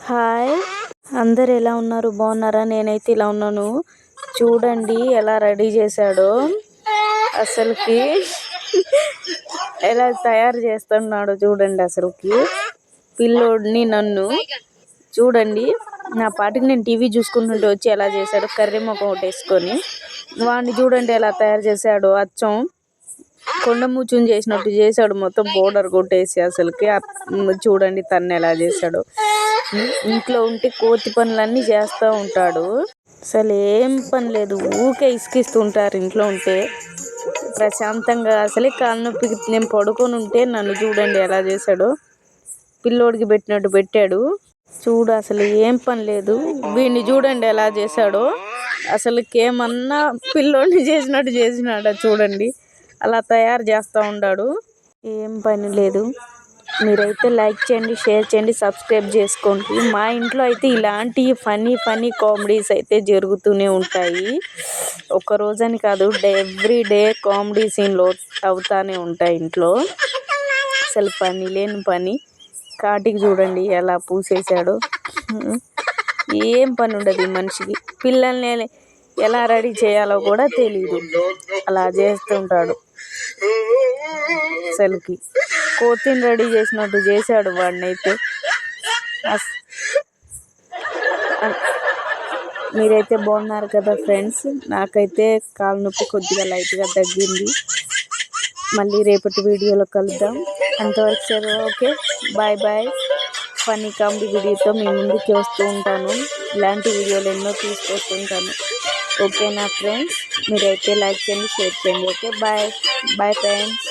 Hi, అందరు ఎలా ఉన్నారు? బాగున్నారా? నేనైతే ఇలా ఉన్నాను. చూడండి ఎలా రెడీ చేశాడో, అసలుకి ఎలా తయారు చేస్తున్నాడో చూడండి. అసలుకి పిల్లోడిని నన్ను చూడండి, నా పాటికి నేను టీవీ చూసుకుంటుంటే వచ్చి ఎలా చేశాడు. కర్రీ ముఖం ఒకటి వేసుకొని వాడిని చూడండి ఎలా తయారు చేశాడు. అచ్చం కొండ ముచ్చుని చేసినట్టు చేశాడు, మొత్తం పౌడర్ కొట్టేసి. అసలుకి చూడండి తను ఎలా చేశాడు. ఇంట్లో ఉంటే కోతి పనులన్నీ చేస్తూ ఉంటాడు. అసలు ఏం పని లేదు, ఊకే ఇసుకిస్తుంటారు ఇంట్లో ఉంటే. ప్రశాంతంగా అసలే కాళ్ళ నొప్పికి నేను పడుకొని ఉంటే నన్ను చూడండి ఎలా చేశాడో. పిల్లోడికి పెట్టినట్టు పెట్టాడు. చూడు, అసలు ఏం పని లేదు. వీడిని చూడండి ఎలా చేశాడో. అసలుకేమన్నా పిల్లోడిని చేసినట్టు చేసినాడా చూడండి. అలా తయారు చేస్తూ ఉన్నాడు. ఏం పని లేదు. మీరైతే లైక్ చేయండి, షేర్ చేయండి, సబ్స్క్రైబ్ చేసుకోండి. మా ఇంట్లో అయితే ఇలాంటి ఫన్నీ కామెడీస్ అయితే జరుగుతూనే ఉంటాయి. ఒక రోజని కాదు, ఎవ్రీ డే కామెడీ సీన్లు అవుతానే ఉంటాయి ఇంట్లో. అసలు పని లేని పని. కాటికి చూడండి ఎలా పూసేశాడు. ఏం పని ఉండదు ఈ మనిషికి. పిల్లల్ని ఎలా రెడీ చేయాలో కూడా తెలియదు, అలా చేస్తుంటాడు. అసలుకి కోతిని రెడీ చేసినట్టు చేశాడు వాడినైతే. మీరైతే బాగున్నారు కదా ఫ్రెండ్స్? నాకైతే కాలు నొప్పి కొద్దిగా లైట్గా తగ్గింది. మళ్ళీ రేపటి వీడియోలో కలుద్దాం. అంతవరకు సరే, okay, bye bye. Funny comedy వీడియోతో మీ ముందుకి వస్తూ ఉంటాను. ఇలాంటి వీడియోలు ఎన్నో తీసుకొస్తుంటాను. ఓకేనా ఫ్రెండ్స్? మీరైతే లైక్ చేయండి, షేర్ చేయండి. Okay, bye bye friends.